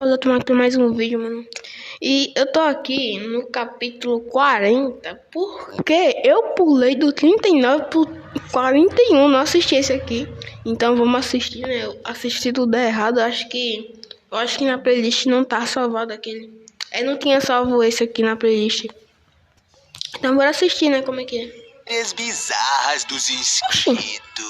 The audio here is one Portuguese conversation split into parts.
Olha, tomar aqui mais um vídeo, mano. E eu tô aqui no capítulo 40, porque eu pulei do 39 pro 41, não assisti esse aqui. Então vamos assistir, né? Eu assisti tudo errado, eu acho que na playlist não tá salvado aquele. Não tinha salvo esse aqui na playlist. Então bora assistir, né? Como é que é? As bizarras dos inscritos.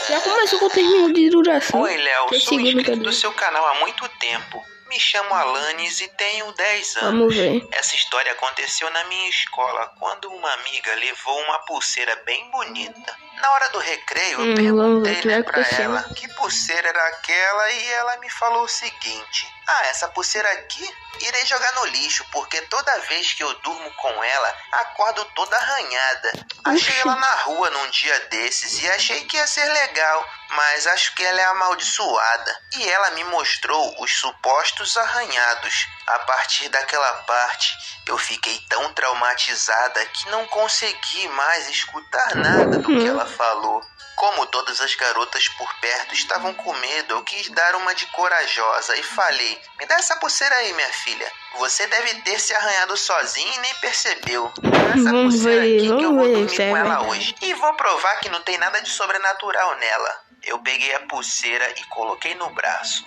Já começou com 3 minutos de duração. Oi, Léo, sou segundo, inscrito do seu canal há muito tempo. Me chamo Alanis e tenho 10 anos. Vamos ver. Essa história aconteceu na minha escola, quando uma amiga levou uma pulseira bem bonita. Na hora do recreio, eu perguntei pra ela que pulseira era aquela e ela me falou o seguinte: essa pulseira aqui irei jogar no lixo, porque toda vez que eu durmo com ela, acordo toda arranhada. Achei ela na rua num dia desses e achei que ia ser legal, mas acho que ela é amaldiçoada. E ela me mostrou os supostos arranhados. A partir daquela parte, eu fiquei tão traumatizada que não consegui mais escutar nada do que ela falou. Como todas as garotas por perto estavam com medo, eu quis dar uma de corajosa e falei: me dá essa pulseira aí, minha filha. Você deve ter se arranhado sozinha e nem percebeu. Essa pulseira aqui que eu vou dormir com ela hoje. E vou provar que não tem nada de sobrenatural nela. Eu peguei a pulseira e coloquei no braço.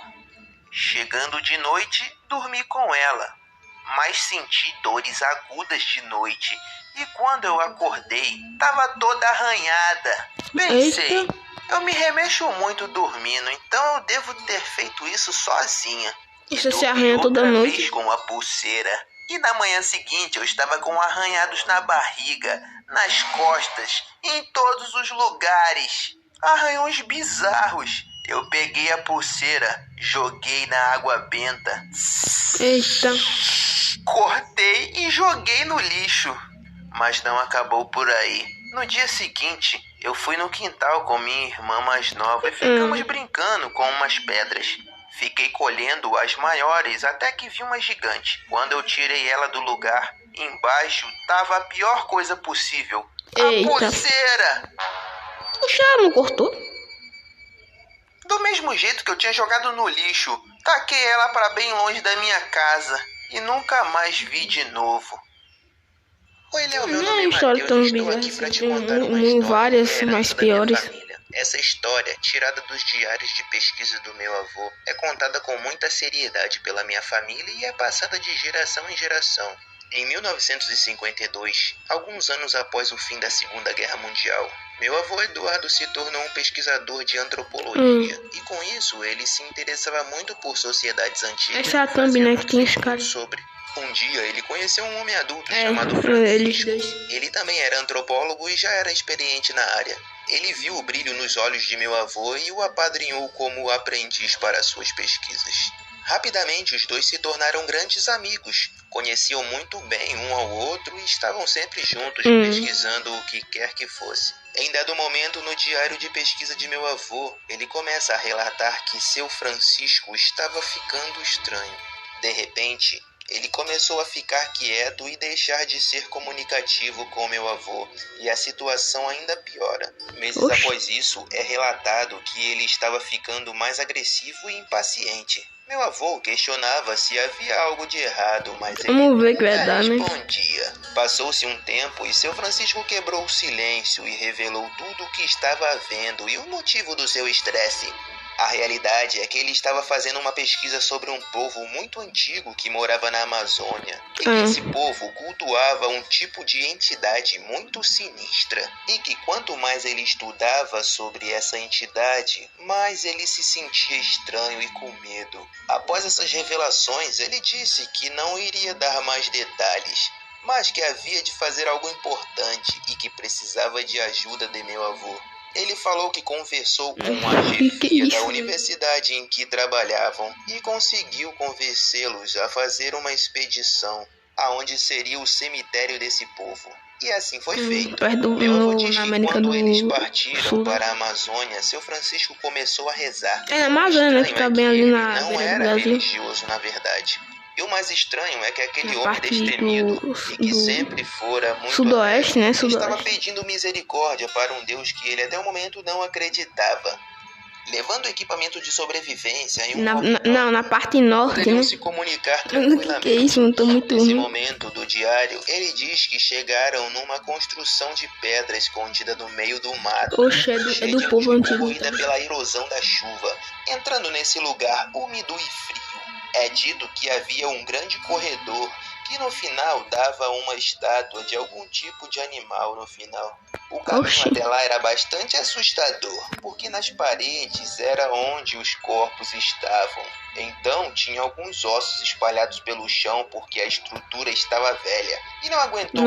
Chegando de noite, dormi com ela. Mas senti dores agudas de noite. E quando eu acordei, estava toda arranhada. Pensei, eu me remexo muito dormindo, então eu devo ter feito isso sozinha. Isso se arranha toda noite com a pulseira. E na manhã seguinte eu estava com arranhados na barriga, nas costas, em todos os lugares. Arranhões bizarros. Eu peguei a pulseira, joguei na água benta. Eita. Cortei e joguei no lixo. Mas não acabou por aí. No dia seguinte, eu fui no quintal com minha irmã mais nova e ficamos brincando com umas pedras. Fiquei colhendo as maiores até que vi uma gigante. Quando eu tirei ela do lugar, embaixo estava a pior coisa possível. A pulseira! Puxa, não cortou? Do mesmo jeito que eu tinha jogado no lixo, taquei ela para bem longe da minha casa e nunca mais vi de novo. Oi, Léo, meu nome é Matheus, estou aqui para te contar uma história várias mais piores. Essa história, tirada dos diários de pesquisa do meu avô, é contada com muita seriedade pela minha família e é passada de geração em geração. Em 1952, alguns anos após o fim da Segunda Guerra Mundial, meu avô Eduardo se tornou um pesquisador de antropologia e com isso ele se interessava muito por sociedades antigas. Essa é a thumb, né, que tem os caras. Um dia ele conheceu um homem adulto chamado Francisco. Ele também era antropólogo e já era experiente na área. Ele viu o brilho nos olhos de meu avô e o apadrinhou como aprendiz para suas pesquisas. Rapidamente os dois se tornaram grandes amigos, conheciam muito bem um ao outro e estavam sempre juntos pesquisando o que quer que fosse. Em dado momento, no diário de pesquisa de meu avô, ele começa a relatar que seu Francisco estava ficando estranho. De repente, ele começou a ficar quieto e deixar de ser comunicativo com meu avô, e a situação ainda piora. Meses após isso, é relatado que ele estava ficando mais agressivo e impaciente. Meu avô questionava se havia algo de errado, mas ele nunca respondia. Passou-se um tempo e seu Francisco quebrou o silêncio e revelou tudo o que estava havendo e o motivo do seu estresse. A realidade é que ele estava fazendo uma pesquisa sobre um povo muito antigo que morava na Amazônia. E que esse povo cultuava um tipo de entidade muito sinistra. E que quanto mais ele estudava sobre essa entidade, mais ele se sentia estranho e com medo. Após essas revelações, ele disse que não iria dar mais detalhes, mas que havia de fazer algo importante e que precisava de ajuda de meu avô. Ele falou que conversou com a chefia da universidade em que trabalhavam e conseguiu convencê-los a fazer uma expedição aonde seria o cemitério desse povo. E assim foi feito. Meu avô diz que quando eles partiram para a Amazônia, seu Francisco começou a rezar. É na Amazônia, fica bem ali na não era religioso, na verdade. E o mais estranho é que aquele homem destemido e que sempre fora muito sudoeste, né? estava pedindo misericórdia para um Deus que ele até o momento não acreditava. levando equipamento de sobrevivência e na parte norte, né? se comunicar tranquilamente. Que é isso? Não tô muito Nesse ruim. momento do diário, ele diz que chegaram numa construção de pedra escondida no meio do mato. Oxe, é do povo antigo. Corrida pela erosão da chuva. Entrando nesse lugar úmido e frio, é dito que havia um grande corredor que no final dava uma estátua de algum tipo de animal no final. O caminho até lá era bastante assustador, porque nas paredes era onde os corpos estavam. Então tinha alguns ossos espalhados pelo chão porque a estrutura estava velha e não aguentou.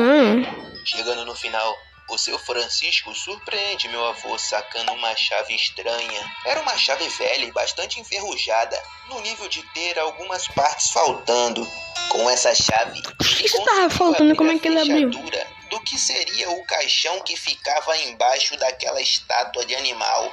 Chegando no final, o seu Francisco surpreende meu avô sacando uma chave estranha. Era uma chave velha e bastante enferrujada, no nível de ter algumas partes faltando. Com essa chave, isso tava faltando, como é que ele abriu? Do que seria o caixão que ficava embaixo daquela estátua de animal.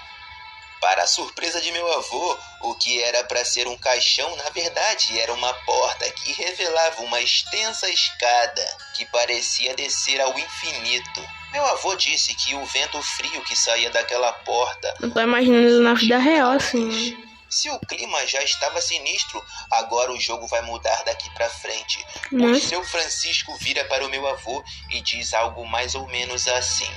Para a surpresa de meu avô, o que era para ser um caixão, na verdade, era uma porta que revelava uma extensa escada que parecia descer ao infinito. Meu avô disse que o vento frio que saía daquela porta... Eu tô imaginando na vida real, assim. Se o clima já estava sinistro, agora o jogo vai mudar daqui pra frente. O seu Francisco vira para o meu avô e diz algo mais ou menos assim: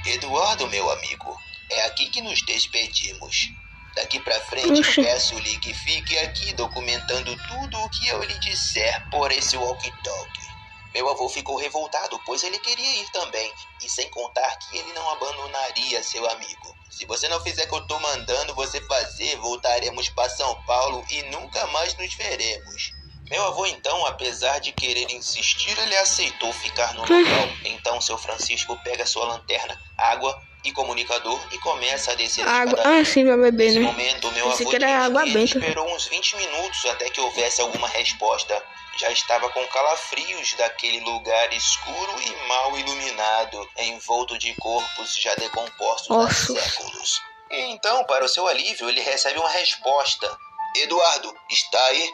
Eduardo, meu amigo, é aqui que nos despedimos. Daqui pra frente, peço-lhe que fique aqui documentando tudo o que eu lhe disser por esse walkie-talkie. Meu avô ficou revoltado, pois ele queria ir também, e sem contar que ele não abandonaria seu amigo. Se você não fizer o que eu tô mandando você fazer, voltaremos para São Paulo e nunca mais nos veremos. Meu avô, então, apesar de querer insistir, ele aceitou ficar no local. Então, seu Francisco pega sua lanterna, água e comunicador e começa a descer a escada. Sim, vai beber, né? Nesse momento, meu avô esperou uns 20 minutos até que houvesse alguma resposta. Já estava com calafrios daquele lugar escuro e mal iluminado, envolto de corpos já decompostos há séculos. E então, para o seu alívio, ele recebe uma resposta. Eduardo, está aí?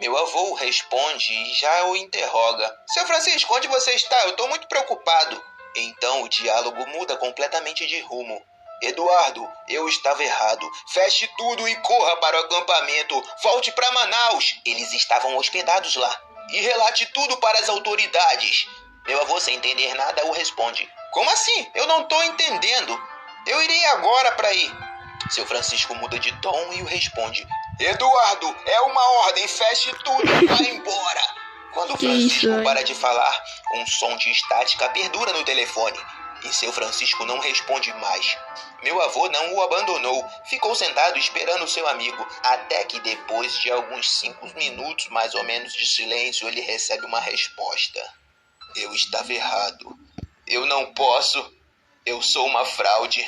Meu avô responde e já o interroga. Seu Francisco, onde você está? Eu estou muito preocupado. Então o diálogo muda completamente de rumo. Eduardo, eu estava errado. Feche tudo e corra para o acampamento. Volte para Manaus. Eles estavam hospedados lá. E relate tudo para as autoridades. Meu avô, sem entender nada, o responde. Como assim? Eu não estou entendendo. Eu irei agora para aí. Seu Francisco muda de tom e o responde. Eduardo, é uma ordem. Feche tudo e vá embora. Quando Francisco para de falar, um som de estática perdura no telefone. E seu Francisco não responde mais. Meu avô não o abandonou. Ficou sentado esperando seu amigo. Até que depois de alguns 5 minutos, mais ou menos, de silêncio, ele recebe uma resposta. Eu estava errado. Eu não posso. Eu sou uma fraude.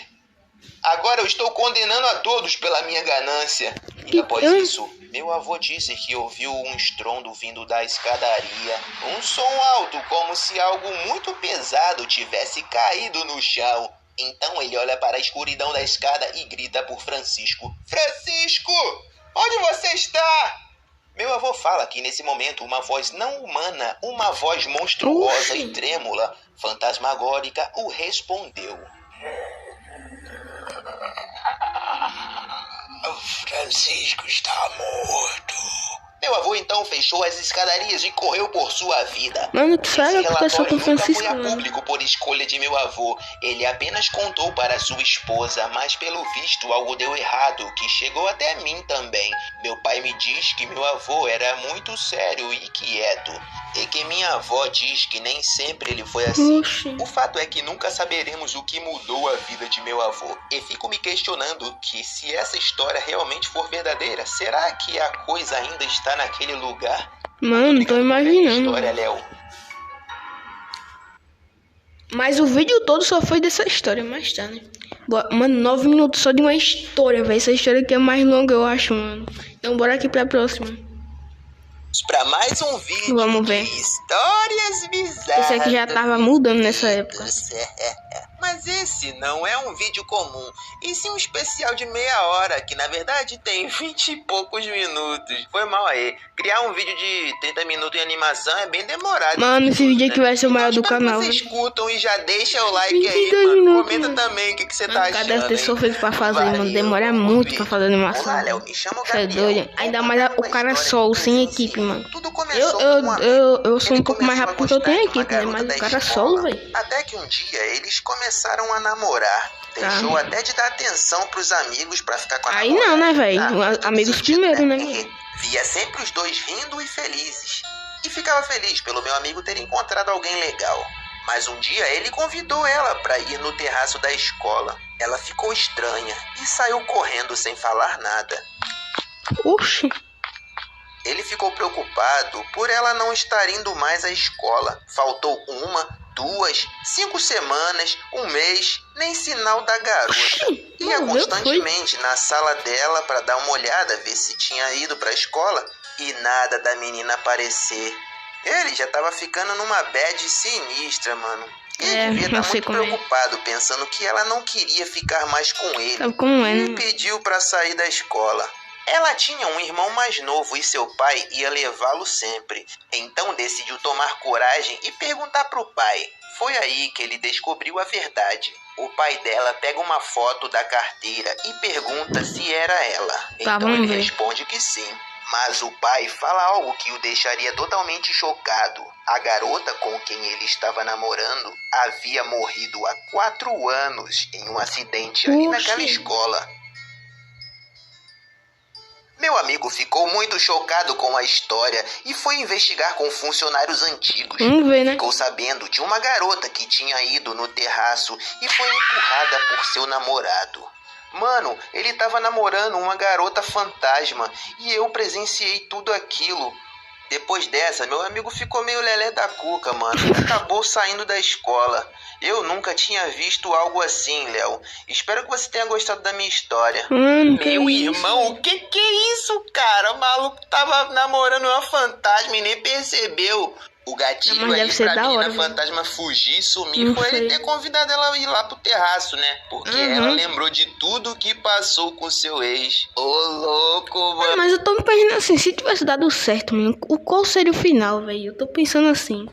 Agora eu estou condenando a todos pela minha ganância. E após isso, meu avô disse que ouviu um estrondo vindo da escadaria. Um som alto, como se algo muito pesado tivesse caído no chão. Então ele olha para a escuridão da escada e grita por Francisco. Francisco! Onde você está? Meu avô fala que nesse momento uma voz não humana, uma voz monstruosa e trêmula, fantasmagórica, o respondeu. Francisco está morto. Meu avô então fechou as escadarias e correu por sua vida. Mano, que sério que passou com o Francisco? Nunca foi a público por escolha de meu avô. Ele apenas contou para sua esposa, mas pelo visto algo deu errado, que chegou até mim também. Meu pai me diz que meu avô era muito sério e quieto. E que minha avó diz que nem sempre ele foi assim. O fato é que nunca saberemos o que mudou a vida de meu avô. E fico me questionando que se essa história realmente for verdadeira, será que a coisa ainda está naquele lugar? Mano, tô imaginando. História, Léo. Mas o vídeo todo só foi dessa história, mas tá, né? Mano, 9 minutos só de uma história, velho. Essa história aqui é mais longa, eu acho, mano. Então bora aqui pra próxima. Para mais um vídeo. Vamos ver. De histórias bizarras. Esse aqui já tava mudando nessa época. Mas esse não é um vídeo comum, e sim um especial de meia hora, que na verdade tem 20 e poucos minutos. Foi mal aí. Criar um vídeo de 30 minutos em animação é bem demorado. Mano, esse vídeo aqui vai ser o maior do canal. Vocês escutam e já deixa o like aí, 22 mano. minutos, Comenta mano. também o que você tá achando, Deve ter sofrido pra fazer, mano. Demora muito pra fazer animação. Olá, Léo, me chamo Você é Gabriel. doido. Ainda mais o cara solo, sem equipe, mano. Tudo começou com um amigo. Eu sou um Ele pouco mais começou a rápido porque eu gostar tenho de uma equipe, né? garota Mas da o cara escola. solo, velho. Até que um dia eles começaram a namorar. Deixou até de dar atenção pros amigos pra ficar com a Aí namorada. não, né, velho? Tudo Amigos sentido, primeiro, né? Via sempre os dois rindo e felizes. E ficava feliz pelo meu amigo ter encontrado alguém legal. Mas um dia ele convidou ela para ir no terraço da escola. Ela ficou estranha e saiu correndo sem falar nada. Oxi. Ele ficou preocupado por ela não estar indo mais à escola. Faltou 1, 2, 5 semanas, 1 mês, nem sinal da garota. Ia constantemente na sala dela para dar uma olhada, ver se tinha ido para a escola e nada da menina aparecer. Ele já tava ficando numa bad sinistra, mano. Ele devia estar muito preocupado, pensando que ela não queria ficar mais com ele. E pediu para sair da escola. Ela tinha um irmão mais novo e seu pai ia levá-lo sempre. Então decidiu tomar coragem e perguntar pro pai. Foi aí que ele descobriu a verdade. O pai dela pega uma foto da carteira e pergunta se era ela. Então ele responde que sim. Mas o pai fala algo que o deixaria totalmente chocado. A garota com quem ele estava namorando havia morrido há 4 anos em um acidente ali naquela escola. Meu amigo ficou muito chocado com a história e foi investigar com funcionários antigos. Ficou sabendo de uma garota que tinha ido no terraço e foi empurrada por seu namorado. Mano, ele tava namorando uma garota fantasma e eu presenciei tudo aquilo. Depois dessa, meu amigo ficou meio lelé da cuca, mano, e acabou saindo da escola. Eu nunca tinha visto algo assim, Léo. Espero que você tenha gostado da minha história. Meu irmão, o que é isso, cara? O maluco tava namorando uma fantasma e nem percebeu. O gatilho aí pra menina fantasma fugir e sumir foi ele ter convidado ela a ir lá pro terraço, né? Porque ela lembrou de tudo que passou com seu ex. Ô, louco, mano. Mas eu tô me pensando assim, se tivesse dado certo, mano, qual seria o final, velho? Eu tô pensando assim.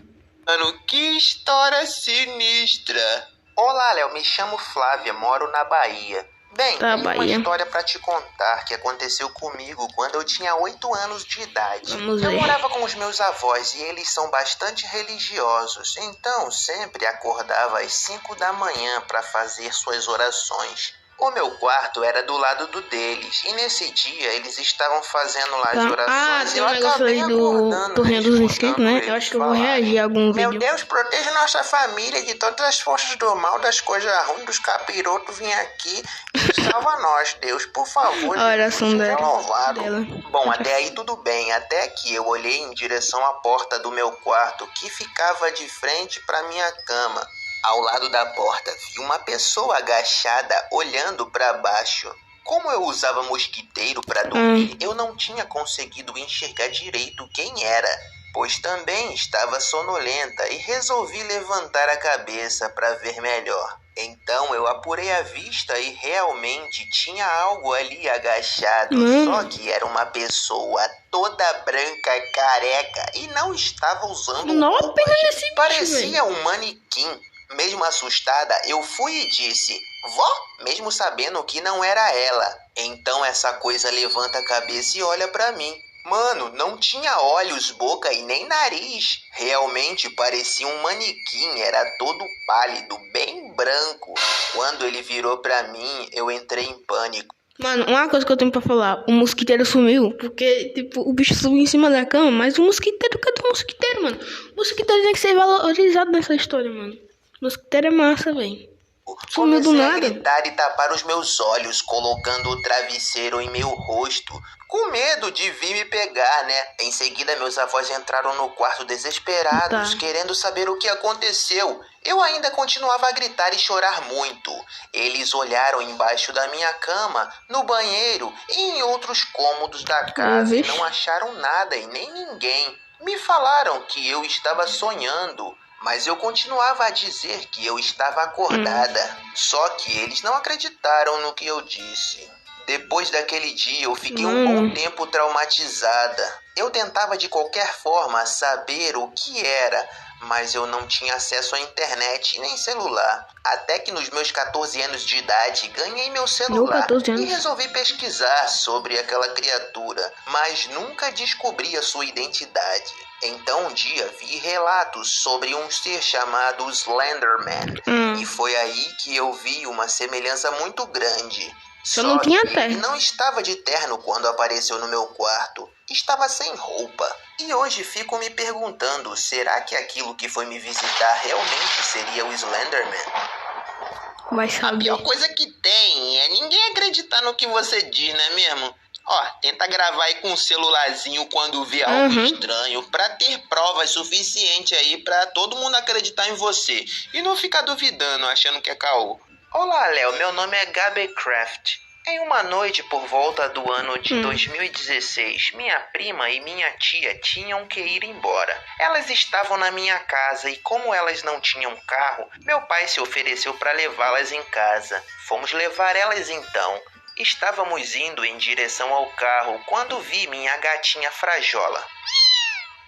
Mano, que história sinistra. Olá, Léo, me chamo Flávia, moro na Bahia. Bem, tem uma história pra te contar que aconteceu comigo quando eu tinha 8 anos de idade. Eu morava com os meus avós e eles são bastante religiosos, então sempre acordava às 5 da manhã para fazer suas orações. O meu quarto era do lado do deles e nesse dia eles estavam fazendo lá as orações e eu acabei acordando, Torneio dos inscritos, né? Eu acho que eu vou reagir a algum vídeo. Meu Deus, proteja nossa família de todas as forças do mal, das coisas ruins, dos capirotos, vem aqui e salva nós, Deus, por favor. A oração dela. Bom, até aí tudo bem, até que eu olhei em direção à porta do meu quarto que ficava de frente para minha cama. Ao lado da porta vi uma pessoa agachada olhando para baixo. Como eu usava mosquiteiro para dormir, eu não tinha conseguido enxergar direito quem era, pois também estava sonolenta e resolvi levantar a cabeça para ver melhor. Então eu apurei a vista e realmente tinha algo ali agachado, só que era uma pessoa toda branca, careca e não estava usando roupas. Parecia um manequim. Mesmo assustada, eu fui e disse, vó, mesmo sabendo que não era ela. Então essa coisa levanta a cabeça e olha pra mim. Mano, não tinha olhos, boca e nem nariz. Realmente parecia um manequim, era todo pálido, bem branco. Quando ele virou pra mim, eu entrei em pânico. Mano, uma coisa que eu tenho pra falar, o mosquiteiro sumiu, porque, tipo, o bicho subiu em cima da cama, mas o mosquiteiro, cadê o mosquiteiro, mano? O mosquiteiro tem que ser valorizado nessa história, mano. O mosquiteiro é massa, velho. Sumiu do nada. Comecei a gritar e tapar os meus olhos, colocando o travesseiro em meu rosto, com medo de vir me pegar, né? Em seguida, meus avós entraram no quarto desesperados, querendo saber o que aconteceu. Eu ainda continuava a gritar e chorar muito. Eles olharam embaixo da minha cama, no banheiro e em outros cômodos da casa e não acharam nada e nem ninguém. Me falaram que eu estava sonhando. Mas eu continuava a dizer que eu estava acordada. Só que eles não acreditaram no que eu disse. Depois daquele dia, eu fiquei um bom tempo traumatizada. Eu tentava de qualquer forma saber o que era, mas eu não tinha acesso à internet nem celular. Até que nos meus 14 anos de idade, ganhei meu celular e resolvi pesquisar sobre aquela criatura, mas nunca descobri a sua identidade. Então um dia vi relatos sobre um ser chamado Slenderman. E foi aí que eu vi uma semelhança muito grande. Só que ele não estava de terno quando apareceu no meu quarto. Estava sem roupa. E hoje fico me perguntando, será que aquilo que foi me visitar realmente seria o Slenderman? A pior coisa que tem é ninguém acreditar no que você diz, não é mesmo? Ó, tenta gravar aí com um celularzinho quando vê algo estranho, pra ter provas suficientes aí pra todo mundo acreditar em você. E não ficar duvidando, achando que é caô. Olá, Léo, meu nome é Gabi Craft. Em uma noite por volta do ano de 2016, minha prima e minha tia tinham que ir embora. Elas estavam na minha casa e como elas não tinham carro, meu pai se ofereceu para levá-las em casa. Fomos levar elas então. Estávamos indo em direção ao carro quando vi minha gatinha Frajola.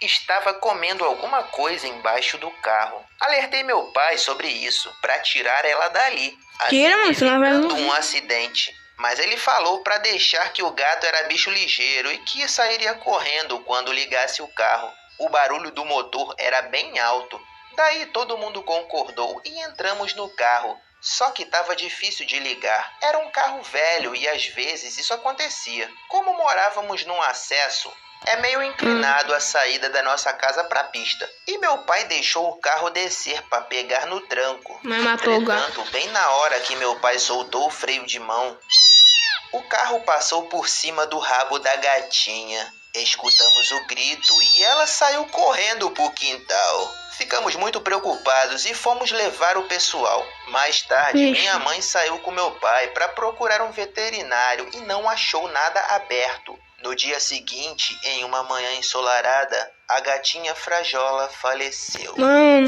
Estava comendo alguma coisa embaixo do carro. Alertei meu pai sobre isso, para tirar ela dali, evitando um acidente. Mas ele falou para deixar que o gato era bicho ligeiro e que sairia correndo quando ligasse o carro. O barulho do motor era bem alto. Daí todo mundo concordou e entramos no carro. Só que estava difícil de ligar. Era um carro velho e às vezes isso acontecia. Como morávamos num acesso, é meio inclinado a saída da nossa casa para a pista. E meu pai deixou o carro descer para pegar no tranco. Entretanto, bem na hora que meu pai soltou o freio de mão, o carro passou por cima do rabo da gatinha. Escutamos o grito e ela saiu correndo pro quintal. Ficamos muito preocupados e fomos levar o pessoal. Mais tarde, minha mãe saiu com meu pai para procurar um veterinário e não achou nada aberto. No dia seguinte, em uma manhã ensolarada, a gatinha Frajola faleceu.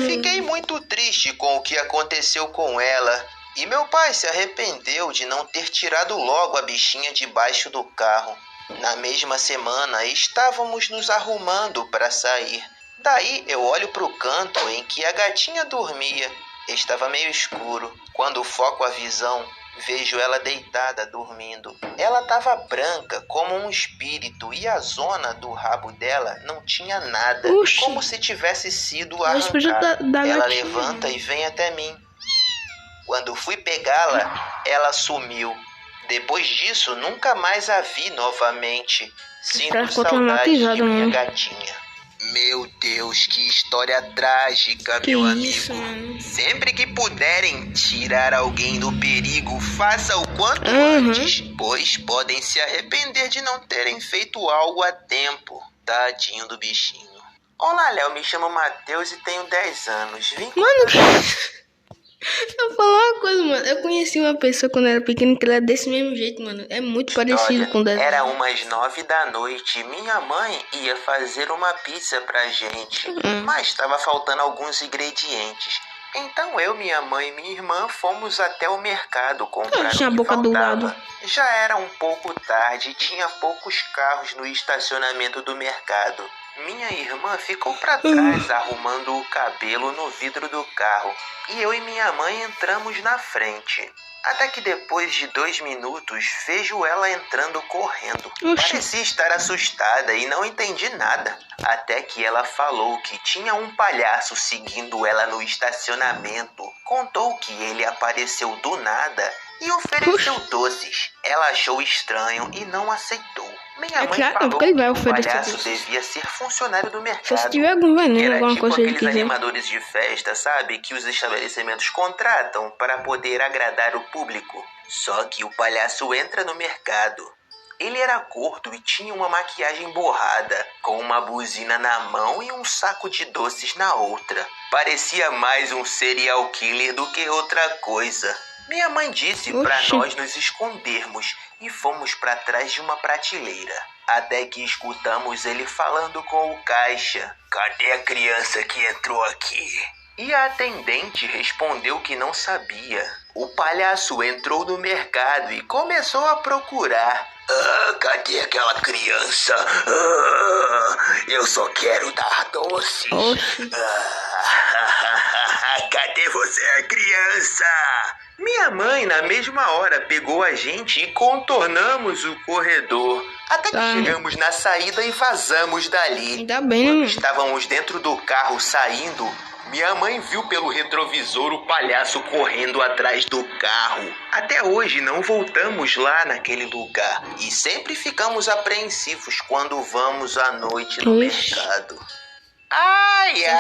Fiquei muito triste com o que aconteceu com ela. E meu pai se arrependeu de não ter tirado logo a bichinha debaixo do carro. Na mesma semana, estávamos nos arrumando para sair. Daí eu olho para o canto em que a gatinha dormia. Estava meio escuro. Quando foco a visão, vejo ela deitada dormindo. Ela estava branca como um espírito e a zona do rabo dela não tinha nada. Como se tivesse sido arrancada. Ela levanta e vem até mim. Quando fui pegá-la, ela sumiu. Depois disso, nunca mais a vi novamente. Sinto saudade de minha gatinha. Meu Deus, que história trágica, meu amigo. Sempre que puderem tirar alguém do perigo, faça o quanto antes, pois podem se arrepender de não terem feito algo a tempo. Tadinho do bichinho. Olá, Léo, me chamo Matheus e tenho 10 anos. Eu vou falar uma coisa, mano. Eu conheci uma pessoa quando era pequeno que ela é desse mesmo jeito, mano. É muito parecido com o dela. Era umas 9 da noite. Minha mãe ia fazer uma pizza pra gente, mas estava faltando alguns ingredientes. Então eu, minha mãe e minha irmã fomos até o mercado comprar o que faltava. Já era um pouco tarde e tinha poucos carros no estacionamento do mercado. Minha irmã ficou para trás arrumando o cabelo no vidro do carro e eu e minha mãe entramos na frente. Até que depois de 2 minutos vejo ela entrando correndo. Parecia estar assustada e não entendi nada. Até que ela falou que tinha um palhaço seguindo ela no estacionamento. Contou que ele apareceu do nada e ofereceu doces. Ela achou estranho e não aceitou. Minha mãe falou que o palhaço devia ser funcionário do mercado. Se tiver algum veneno, alguma tipo coisa aqueles animadores de festa, sabe? Que os estabelecimentos contratam para poder agradar o público. Só que o palhaço entra no mercado. Ele era gordo e tinha uma maquiagem borrada, com uma buzina na mão e um saco de doces na outra. Parecia mais um serial killer do que outra coisa. Minha mãe disse para nós nos escondermos e fomos para trás de uma prateleira. Até que escutamos ele falando com o caixa. Cadê a criança que entrou aqui? E a atendente respondeu que não sabia. O palhaço entrou no mercado e começou a procurar. Cadê aquela criança? Eu só quero dar doces. Cadê você, criança? Minha mãe, na mesma hora, pegou a gente e contornamos o corredor. Até que chegamos na saída e vazamos dali. Ainda bem, Quando estávamos dentro do carro saindo, minha mãe viu pelo retrovisor o palhaço correndo atrás do carro. Até hoje não voltamos lá naquele lugar. E sempre ficamos apreensivos quando vamos à noite no mercado.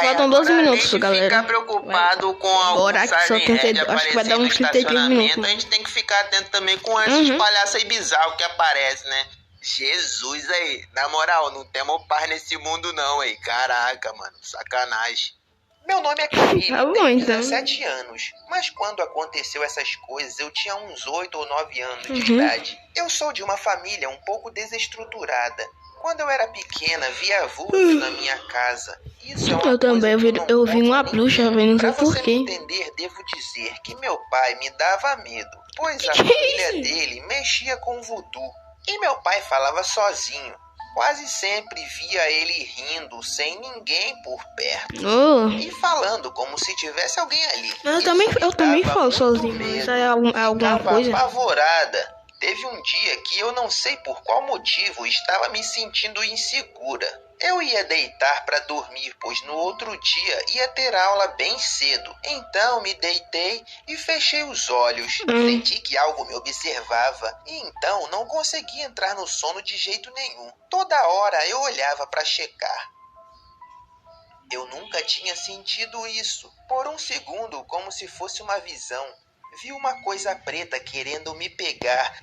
Faltam 12 minutos, galera. Ficar preocupado com algum acho que vai dar uns 33 minutos. A gente tem que ficar atento também com esses palhaços aí bizarros que aparecem, né? Jesus aí, na moral, não temos paz nesse mundo não, aí. Caraca, mano, sacanagem. Meu nome é Camille, tenho 17 anos, mas quando aconteceu essas coisas eu tinha uns 8 ou 9 anos de idade. Eu sou de uma família um pouco desestruturada. Quando eu era pequena, via vultos na minha casa. Isso é uma eu também eu vi uma bruxa, não sei por quê. Pra você entender, devo dizer que meu pai me dava medo, pois a família dele mexia com voodoo. E meu pai falava sozinho. Quase sempre via ele rindo, sem ninguém por perto. E falando como se tivesse alguém ali. Eu também falo sozinho. Isso é alguma coisa? Apavorada. Teve um dia que eu não sei por qual motivo estava me sentindo insegura. Eu ia deitar para dormir, pois no outro dia ia ter aula bem cedo. Então me deitei e fechei os olhos. Senti que algo me observava e então não conseguia entrar no sono de jeito nenhum. Toda hora eu olhava para checar. Eu nunca tinha sentido isso. Por um segundo, como se fosse uma visão, vi uma coisa preta querendo me pegar.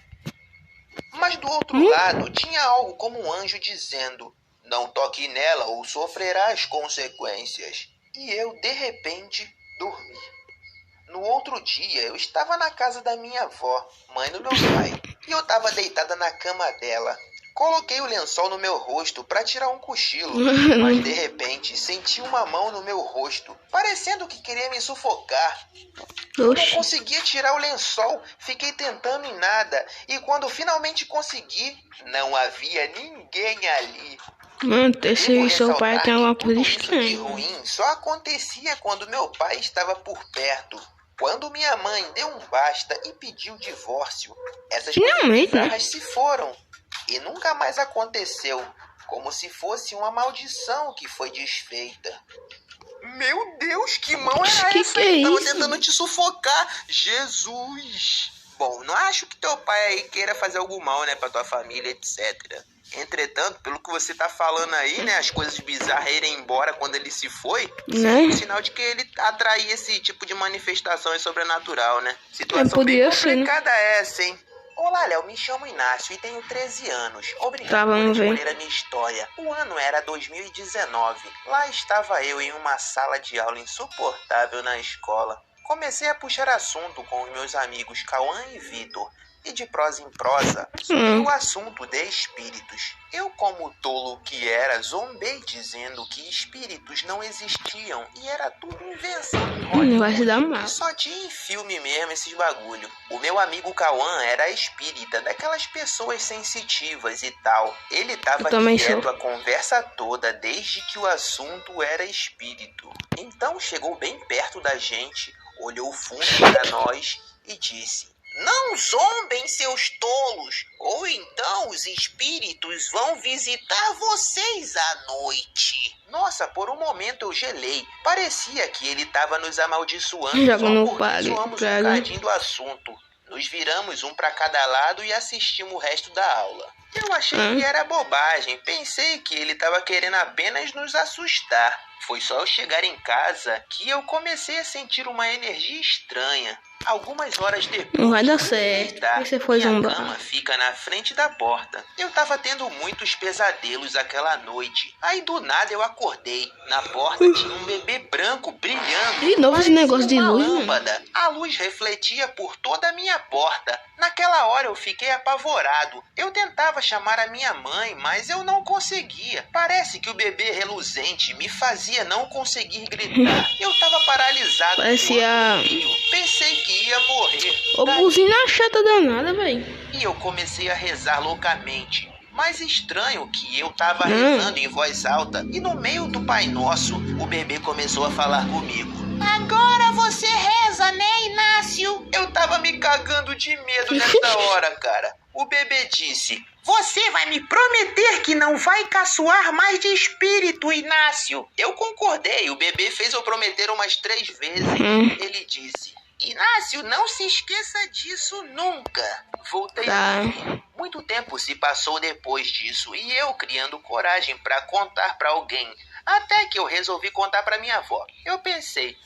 Mas do outro lado tinha algo como um anjo dizendo: não toque nela ou sofrerás consequências. E eu, de repente, dormi. No outro dia, eu estava na casa da minha avó, mãe do meu pai, e eu estava deitada na cama dela. Coloquei o lençol no meu rosto para tirar um cochilo, mas de repente senti uma mão no meu rosto, parecendo que queria me sufocar. Eu não conseguia tirar o lençol, fiquei tentando em nada, e quando finalmente consegui, não havia ninguém ali. Mano, esse seu pai tem alguma coisa estranha. Isso de ruim só acontecia quando meu pai estava por perto. Quando minha mãe deu um basta e pediu o divórcio, essas coisas bizarras se foram. E nunca mais aconteceu, como se fosse uma maldição que foi desfeita. Meu Deus, que mão era essa? Ele tava tentando te sufocar. Jesus! Bom, não acho que teu pai aí queira fazer algum mal, né, pra tua família, etc. Entretanto, pelo que você tá falando aí, né, as coisas bizarras irem embora quando ele se foi, é um sinal de que ele atraía esse tipo de manifestação sobrenatural, né? Situação bem complicada essa, hein? Olá, Léo, me chamo Inácio e tenho 13 anos. Obrigado por escolher a minha história. O ano era 2019. Lá estava eu em uma sala de aula insuportável na escola. Comecei a puxar assunto com os meus amigos Cauã e Vitor. E de prosa em prosa, surgiu o assunto de espíritos. Eu, como tolo que era, zombei dizendo que espíritos não existiam e era tudo invenção de Hollywood. E só tinha em filme mesmo esses bagulho. O meu amigo Cauã era espírita, daquelas pessoas sensitivas e tal. Ele tava quieto a conversa toda desde que o assunto era espírito. Então chegou bem perto da gente, olhou fundo para nós e disse: não zombem, seus tolos, ou então os espíritos vão visitar vocês à noite. Nossa, por um momento eu gelei. Parecia que ele estava nos amaldiçoando. Zoamos um bocadinho do assunto. Nos viramos um para cada lado e assistimos o resto da aula. Eu achei que era bobagem. Pensei que ele estava querendo apenas nos assustar. Foi só eu chegar em casa que eu comecei a sentir uma energia estranha. Algumas horas depois, não vai dar certo. Você foi minha zombar. cama fica na frente da porta. Eu tava tendo muitos pesadelos aquela noite. Aí do nada eu acordei. Na porta tinha um bebê branco brilhando. De novo esse negócio de luz, lâmpada. A luz refletia por toda a minha porta. Naquela hora eu fiquei apavorado. Eu tentava chamar a minha mãe, mas eu não conseguia. Parece que o bebê reluzente me fazia não conseguir gritar. Eu tava paralisado. Parecia... Pensei que ia morrer. Ô, buzina chata danada, velho. E eu comecei a rezar loucamente. Mas estranho que eu tava rezando em voz alta e no meio do Pai Nosso, o bebê começou a falar comigo. Agora você reza, né, Inácio? Eu tava me cagando de medo nessa hora, cara. O bebê disse: você vai me prometer que não vai caçoar mais de espírito, Inácio? Eu concordei. O bebê fez eu prometer umas 3 vezes. Ele disse: Inácio, não se esqueça disso nunca. Voltei a dormir. Muito tempo se passou depois disso e eu criando coragem para contar para alguém. Até que eu resolvi contar para minha avó. Eu pensei,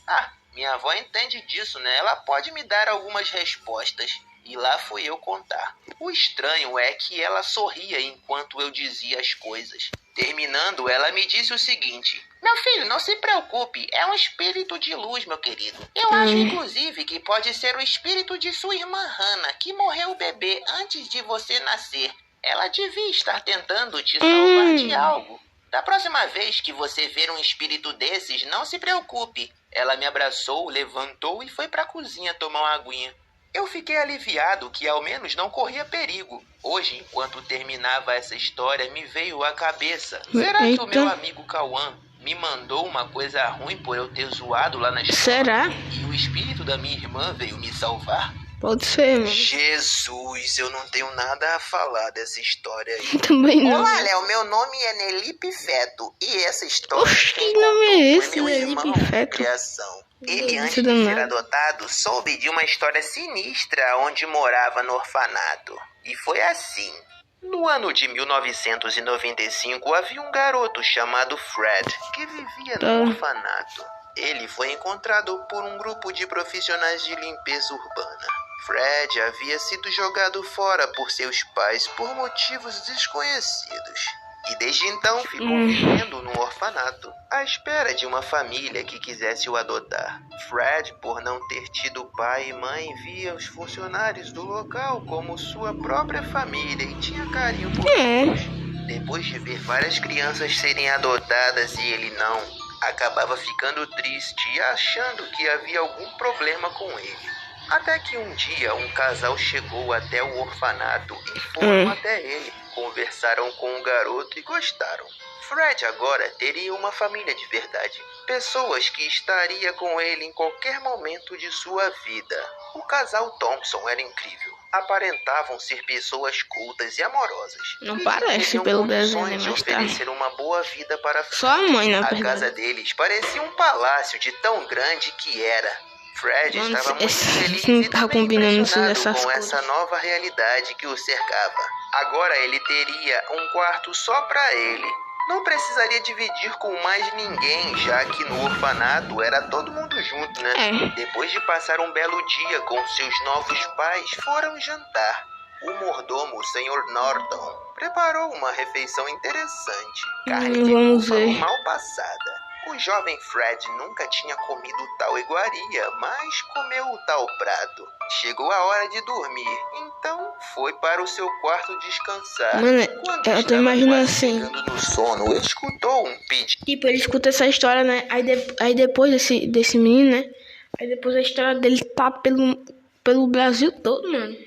minha avó entende disso, né? Ela pode me dar algumas respostas. E lá fui eu contar. O estranho é que ela sorria enquanto eu dizia as coisas. Terminando, ela me disse o seguinte: meu filho, não se preocupe, é um espírito de luz, meu querido. Eu acho, inclusive, que pode ser o espírito de sua irmã Hannah, que morreu o bebê antes de você nascer. Ela devia estar tentando te salvar de algo. Da próxima vez que você ver um espírito desses, não se preocupe. Ela me abraçou, levantou e foi para a cozinha tomar uma aguinha. Eu fiquei aliviado que ao menos não corria perigo. Hoje, enquanto terminava essa história, me veio à cabeça. Será que o meu amigo Cauã me mandou uma coisa ruim por eu ter zoado lá na escola? Será? E o espírito da minha irmã veio me salvar? Pode ser, mano. Jesus, eu não tenho nada a falar dessa história aí. Também não. Olá, Léo, meu nome é Nelipe Feto. E essa história que nome é esse, Nelipe Feto? Criação. Ele, antes de ser adotado, soube de uma história sinistra onde morava no orfanato. E foi assim. No ano de 1995, havia um garoto chamado Fred, que vivia no orfanato. Ele foi encontrado por um grupo de profissionais de limpeza urbana. Fred havia sido jogado fora por seus pais por motivos desconhecidos. E desde então ficou vivendo no orfanato, à espera de uma família que quisesse o adotar. Fred, por não ter tido pai e mãe, via os funcionários do local como sua própria família e tinha carinho por eles. Depois de ver várias crianças serem adotadas e ele não, acabava ficando triste e achando que havia algum problema com ele. Até que um dia um casal chegou até o orfanato e foram até ele. Conversaram com o garoto e gostaram. Fred agora teria uma família de verdade. Pessoas que estaria com ele em qualquer momento de sua vida. O casal Thompson era incrível. Aparentavam ser pessoas cultas e amorosas. Não parece pelo desenho, de mas oferecer uma boa vida para Fred. Só a mãe, na verdade. A casa deles parecia um palácio de tão grande que era. Fred estava muito feliz e também impressionado com essa nova realidade que o cercava. Agora ele teria um quarto só para ele. Não precisaria dividir com mais ninguém, já que no orfanato era todo mundo junto, né? Depois de passar um belo dia com seus novos pais, foram jantar. O mordomo, o Sr. Norton, preparou uma refeição interessante. Carne de búfalo mal passada. O jovem Fred nunca tinha comido tal iguaria, mas comeu o tal prato. Chegou a hora de dormir, então foi para o seu quarto descansar. Mano, eu tô imaginando assim. Chegando no sono, ele escutou um pedido. Tipo, ele escuta essa história, né? Aí depois desse menino, né? Aí depois a história dele tá pelo Brasil todo, mano.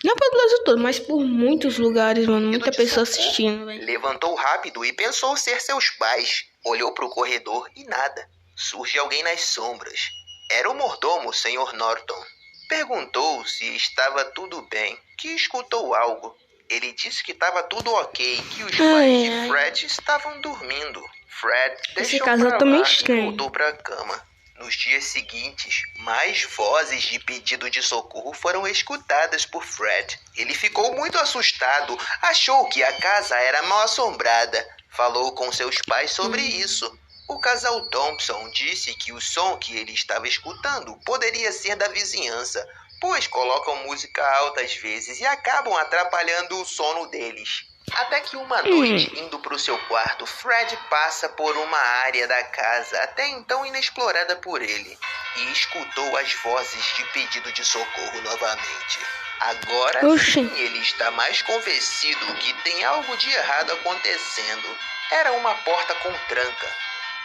Não pelo Brasil todo, mas por muitos lugares, mano. Muita pessoa assistindo, velho. Levantou rápido e pensou ser seus pais. Olhou para o corredor e nada. Surge alguém nas sombras. Era o mordomo, o Sr. Norton. Perguntou se estava tudo bem, que escutou algo. Ele disse que estava tudo ok, que os pais de Fred estavam dormindo. Fred deixou pra lá e voltou para a cama. Nos dias seguintes, mais vozes de pedido de socorro foram escutadas por Fred. Ele ficou muito assustado, achou que a casa era mal assombrada. Falou com seus pais sobre isso. O casal Thompson disse que o som que ele estava escutando poderia ser da vizinhança, pois colocam música alta às vezes e acabam atrapalhando o sono deles. Até que uma noite, indo para o seu quarto, Fred passa por uma área da casa até então inexplorada por ele e escutou as vozes de pedido de socorro novamente. Agora sim, ele está mais convencido que tem algo de errado acontecendo. Era uma porta com tranca.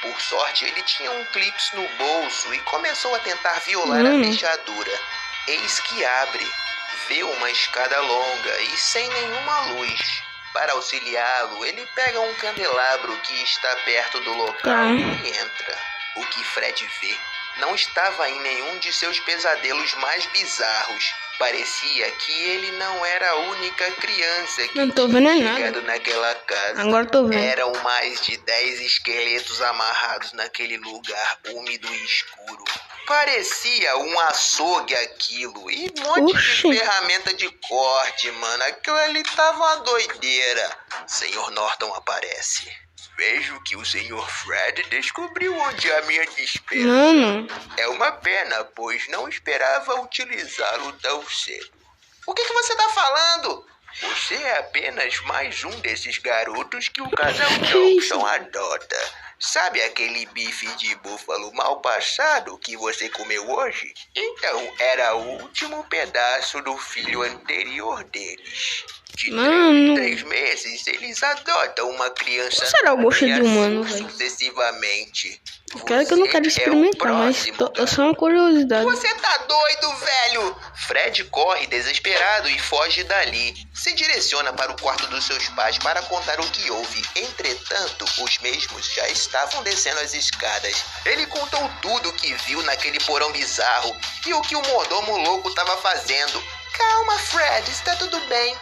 Por sorte, ele tinha um clips no bolso e começou a tentar violar a fechadura. Eis que abre, vê uma escada longa e sem nenhuma luz. Para auxiliá-lo, ele pega um candelabro que está perto do local e entra. O que Fred vê não estava em nenhum de seus pesadelos mais bizarros. Parecia que ele não era a única criança que tinha chegado naquela casa. Agora tô vendo. Eram mais de 10 esqueletos amarrados naquele lugar úmido e escuro. Parecia um açougue aquilo. E um monte de ferramenta de corte, mano. Aquilo ali tava uma doideira. Sr. Norton aparece. Vejo que o Sr. Fred descobriu onde é a minha despensa. É uma pena, pois não esperava utilizá-lo tão cedo. O que você tá falando? Você é apenas mais um desses garotos que o casal Thompson adota. Sabe aquele bife de búfalo mal passado que você comeu hoje? Então, era o último pedaço do filho anterior deles. De 3 meses, eles adotam uma criança. Qual será o gosto de humano, velho? Sucessivamente. Claro que eu não quero experimentar, mas é só uma curiosidade. Você tá doido, velho? Fred corre desesperado e foge dali. Se direciona para o quarto dos seus pais para contar o que houve. Entretanto, os mesmos já estavam descendo as escadas. Ele contou tudo o que viu naquele porão bizarro e o que o mordomo louco estava fazendo. Calma, Fred, está tudo bem.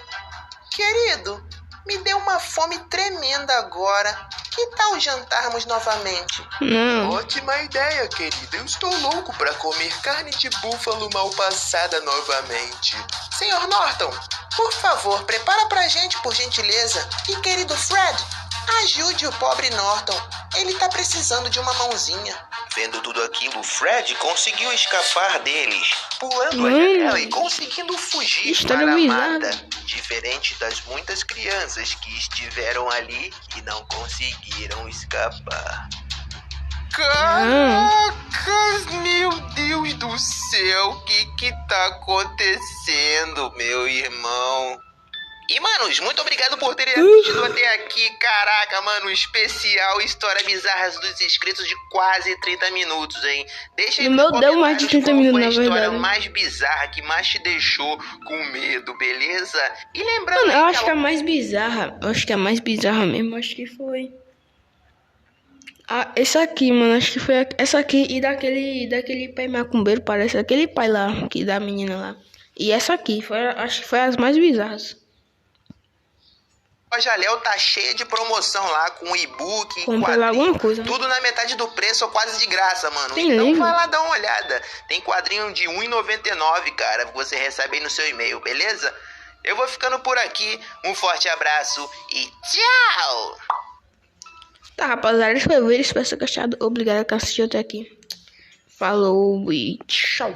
Querido, me deu uma fome tremenda agora. Que tal jantarmos novamente? Não. Ótima ideia, querida. Eu estou louco para comer carne de búfalo mal passada novamente. Sr. Norton, por favor, prepara pra gente, por gentileza. E querido Fred, ajude o pobre Norton. Ele tá precisando de uma mãozinha. Vendo tudo aquilo, Fred conseguiu escapar deles, pulando a janela e conseguindo fugir para a mata. Diferente das muitas crianças que estiveram ali e não conseguiram escapar. Caracas, meu Deus do céu, o que tá acontecendo, meu irmão? E, manos, muito obrigado por terem assistido até aqui. Caraca, mano, especial História Bizarras dos Inscritos de quase 30 minutos, hein? Deixa aí nos comentários deu mais de 30 minutos, na verdade. Qual foi a história mais bizarra que mais te deixou com medo, beleza? E lembrando... Mano, eu acho que a mais bizarra, mesmo, acho que foi... essa aqui, mano, acho que foi essa aqui e daquele pai macumbeiro, parece, aquele pai lá, que da menina lá. E essa aqui, acho que foi as mais bizarras. A Jalel tá cheia de promoção lá, com e-book, alguma coisa, tudo na metade do preço ou quase de graça, mano. Tem então livro? Vai lá dar uma olhada. Tem quadrinho de R$1,99, cara, que você recebe aí no seu e-mail, beleza? Eu vou ficando por aqui. Um forte abraço e tchau! Tá, rapaziada, esse foi o vídeo. Espero que vocês tenham gostado. Obrigado por assistir até aqui. Falou e tchau.